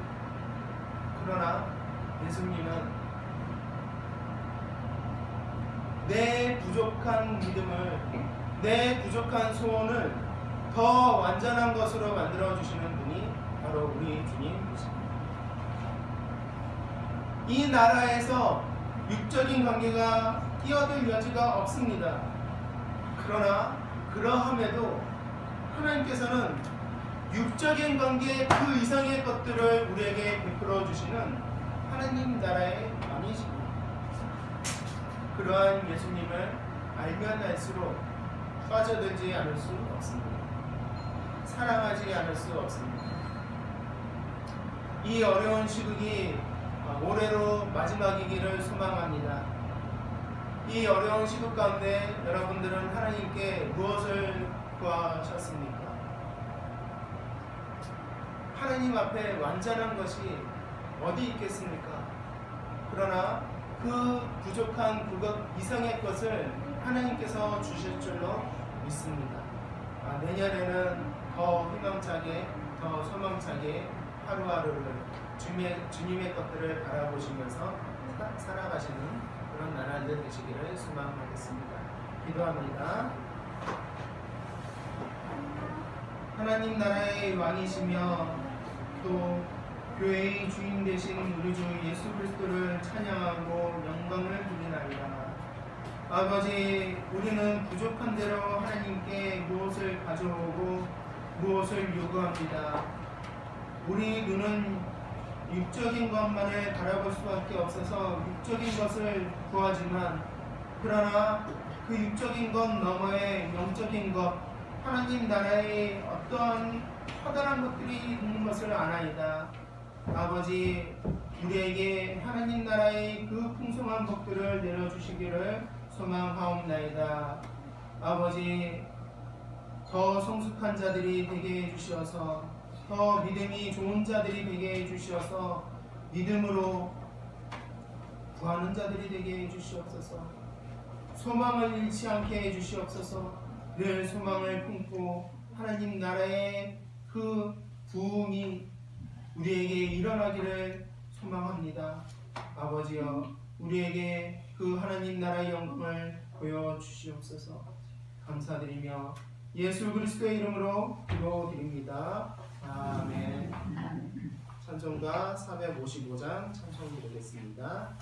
그러나 예수님은 내 부족한 믿음을, 내 부족한 소원을 더 완전한 것으로 만들어 주시는 분이 바로 우리 주님이십니다. 이 나라에서 육적인 관계가 끼어들 여지가 없습니다. 그러나 그러함에도 하나님께서는 육적인 관계 그 이상의 것들을 우리에게 베풀어 주시는 하나님 나라의 왕이십니다. 그러한 예수님을 알면 알수록 빠져들지 않을 수 없습니다. 사랑하지 않을 수 없습니다. 이 어려운 시국이 올해로 마지막이기를 소망합니다. 이 어려운 시국 가운데 여러분들은 하나님께 무엇을 구하셨습니까? 하나님 앞에 완전한 것이 어디 있겠습니까? 그러나 그 부족한 그것 이상의 것을 하나님께서 주실 줄로 믿습니다. 내년에는 더 희망차게, 더 소망차게 하루하루를 주님의 것들을 바라보시면서 살아가시는 그런 나라들 되시기를 소망하겠습니다. 기도합니다. 하나님 나라의 왕이시며 또 교회의 주인 되신 우리 주 예수 그리스도를 찬양하고 영광을 드리나이다. 아버지, 우리는 부족한 대로 하나님께 무엇을 가져오고 무엇을 요구합니다. 우리 눈은 육적인 것만을 바라볼 수밖에 없어서 육적인 것을 구하지만, 그러나 그 육적인 것 너머에 영적인 것, 하나님 나라의 어떠한 커다란 것들이 있는 것을 아나이다. 아버지, 우리에게 하나님 나라의 그 풍성한 복들을 내려주시기를 소망하옵나이다. 아버지, 더 성숙한 자들이 되게 해주셔서, 더 믿음이 좋은 자들이 되게 해주셔서 믿음으로 구하는 자들이 되게 해주시옵소서. 소망을 잃지 않게 해주시옵소서. 늘 소망을 품고 하나님 나라의 그 부흥이 우리에게 일어나기를 소망합니다. 아버지여, 우리에게 그 하나님 나라의 영광을 보여주시옵소서. 감사드리며 예수 그리스도의 이름으로 기도드립니다. 아멘. 찬송가 455장 찬송드리겠습니다.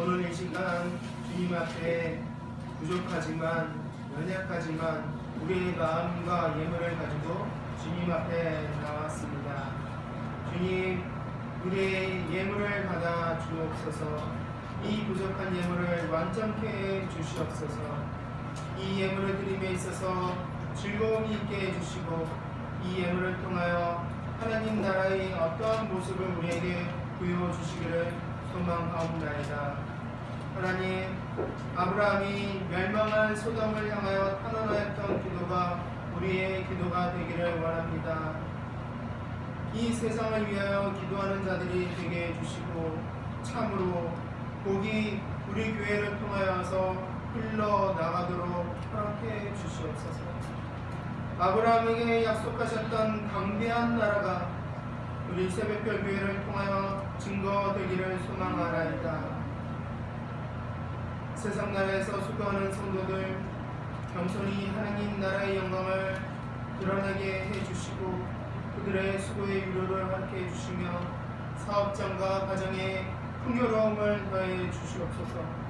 오늘 이 시간 주님 앞에 부족하지만 연약하지만 우리의 마음과 예물을 가지고 주님 앞에 나왔습니다. 주님, 우리의 예물을 받아 주옵소서. 이 부족한 예물을 완전케 해 주시옵소서. 이 예물을 드림에 있어서 즐거움이 있게 해주시고 이 예물을 통하여 하나님 나라의 어떠한 모습을 우리에게 보여주시기를 소망하옵나이다. 하나님, 아브라함이 멸망한 소돔을 향하여 탄원하였던 기도가 우리의 기도가 되기를 원합니다. 이 세상을 위하여 기도하는 자들이 되게 해주시고 참으로 복이 우리 교회를 통하여서 흘러나가도록 허락해 주시옵소서. 아브라함에게 약속하셨던 강대한 나라가 우리 새벽별 교회를 통하여 증거되기를 소망하나이다. 세상 나라에서 수고하는 성도들 겸손히 하나님 나라의 영광을 드러나게 해주시고 그들의 수고의 위로를 허락해 해주시며 사업장과 가정의 풍요로움을 더해 주시옵소서.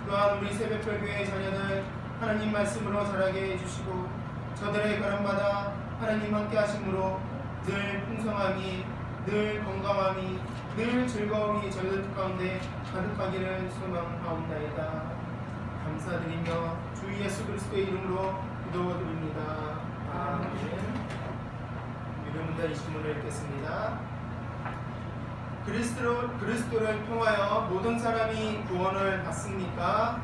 또한 우리 새벽별 교회 자녀들 하나님 말씀으로 자라게 해주시고 저들의 걸음마다 하나님 함께 하심으로 늘 풍성함이, 늘 건강함이, 늘 즐거움이 저들 가운데 가득하기를 소망하옵나이다. 감사드리며 주 예수 그리스도의 이름으로 기도드립니다. 아멘. 이름부터 이 신문을 읽겠습니다. 그리스도를 통하여 모든 사람이 구원을 받습니까?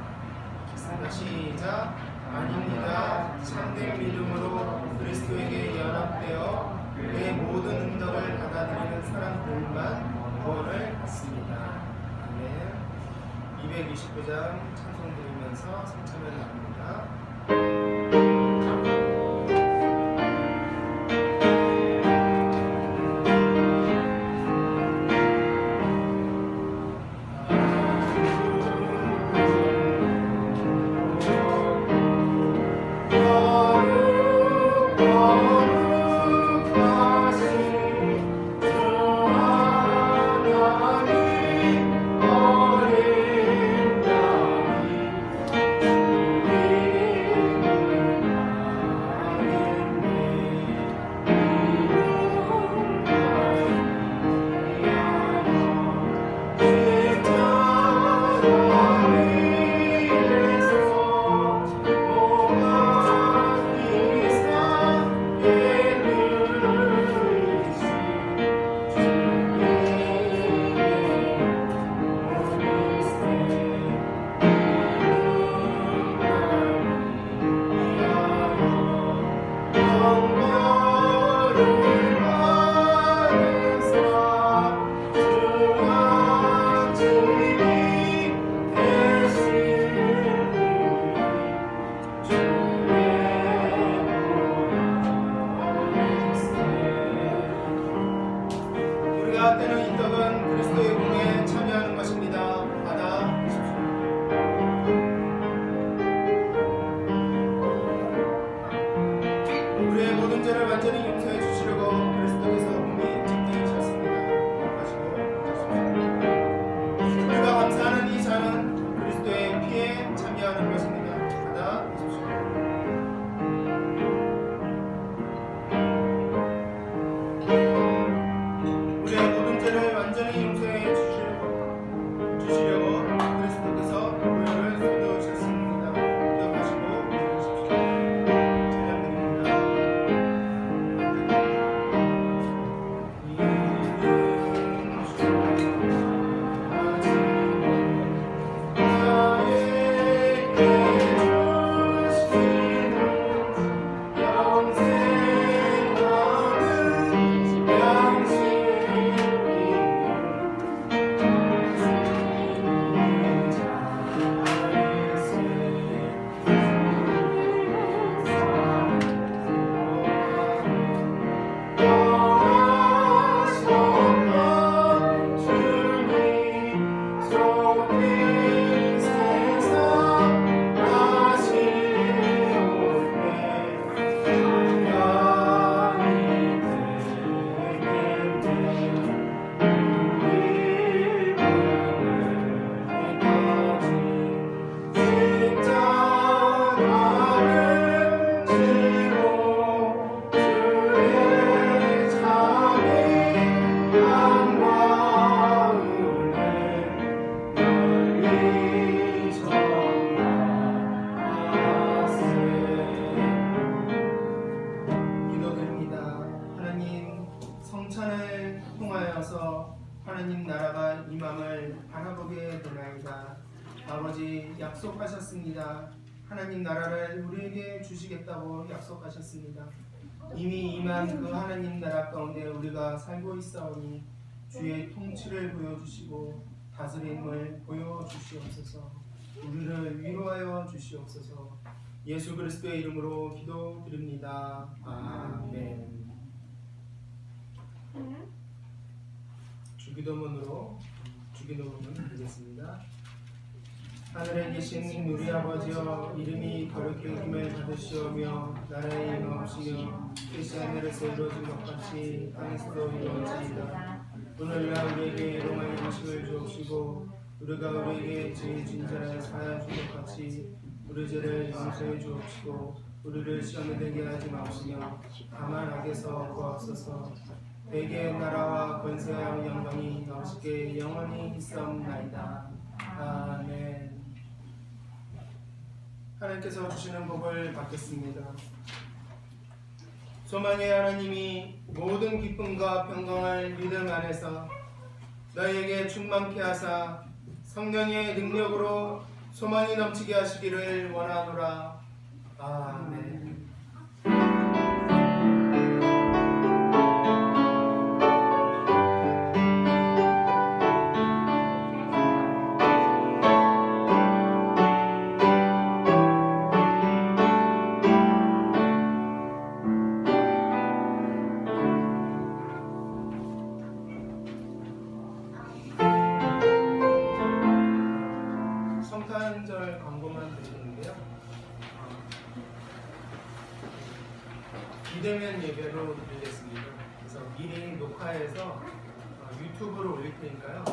시작. 아닙니다. 참된 믿음으로 그리스도에게 연합되어 그의 모든 응답을 받아들이는 사람들만 구원을 받습니다. 아멘. 229장 찬송 드리면서 성찬을 나눕니다. 아버지 약속하셨습니다. 하나님 나라를 우리에게 주시겠다고 약속하셨습니다. 이미 임한 그 하나님 나라 가운데 우리가 살고 있사오니 주의 통치를 보여주시고 다스림을 보여주시옵소서. 우리를 위로하여 주시옵소서. 예수 그리스도의 이름으로 기도드립니다. 아멘. 주기도문으로 주기도문을 드리겠습니다. 하늘에 계신 우리 아버지여, 이름이 거룩히 여김을 받으시오며 나라의 임하옵시며 뜻이 하늘에서 이루어진 것 같이 땅에서도 이루어지이다. 오늘날 우리에게 일용할 양식을 주옵시고 우리가 우리에게 죄 진 자를 사하여 준 것 같이 우리 죄를 용서해 주옵시고 우리를 시험에 들게 하지 마옵시며 다만 악에서 구하옵소서. 대개의 나라와 권세와 영광이 너시게 영원히 있사옵나이다. 아멘. 하나님께서 주시는 복을 받겠습니다. 소망의 하나님이 모든 기쁨과 평강을 믿음 안에서 너희에게 충만케 하사 성령의 능력으로 소망이 넘치게 하시기를 원하노라. 아멘. 성탄절 광고만 드리는데요. 비대면 예배로 드리겠습니다. 그래서 미리 녹화해서 유튜브로 올릴 테니까요.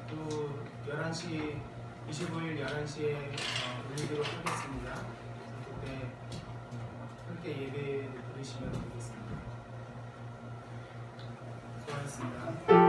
또 11시, 25일 11시에 올리도록 하겠습니다. 그때 함께 예배 드리시면 되겠습니다. 수고하셨습니다.